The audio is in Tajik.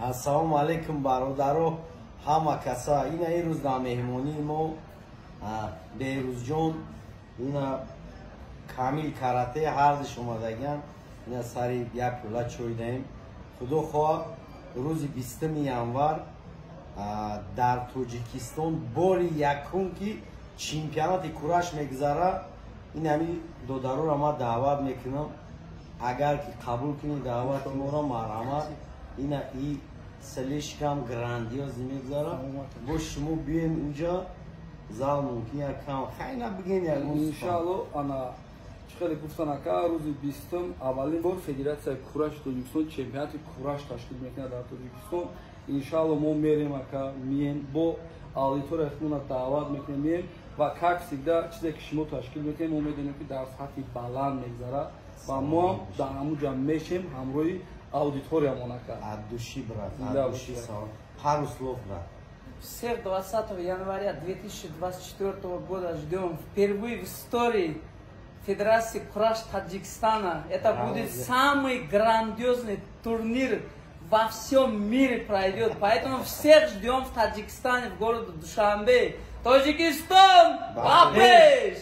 Ассалому алейкум бародаро ҳама каса. Ина ирӯз дар меҳмонии мо Беҳрӯзҷон, ина Камил карате ҳардиш омадаган. Ина сари як пӯла чой даҳем. Худо хоҳа рӯзи 20 январ дар Тоҷикистон бори якум ки чемпионати кураш мегзара. Ин ҳами додароро ман даъват мекунам, агар ки қабул кунӣ даъвати моро, марҳамат. Ина и слишком грандиозӣ мегзара. Бо шумо биёем инҷа, зал мумкин якам хайна бигем ягон иншалло. ана чӣ хеле гуфтан ака, рӯзи 20 аввалин бор Федератсияи кураши Тоҷикистон чемпионати кураш ташкил мекунад дар Тоҷикистон. иншалло мо мерем ака, мием бо аудитория худмона даъват мекунем, мием ва как всегда чизе ки шумо ташкил мекунем мо медонем ки дар сатҳи баланд мегзара ва мо ҳам дар ҳамунҷа мешем ҳамроҳи аудиториямон ака. От души, брат, от души. Пару слов, брат. Всех 20 января 2024 года ждем впервые в истории Федерации кураш Таджикистана. Это будет самый грандиозный турнир во всем мире пройдет. Поэтому всех ждем в Таджикистане, в городе Душанбе. Таджикистан! Бабеш!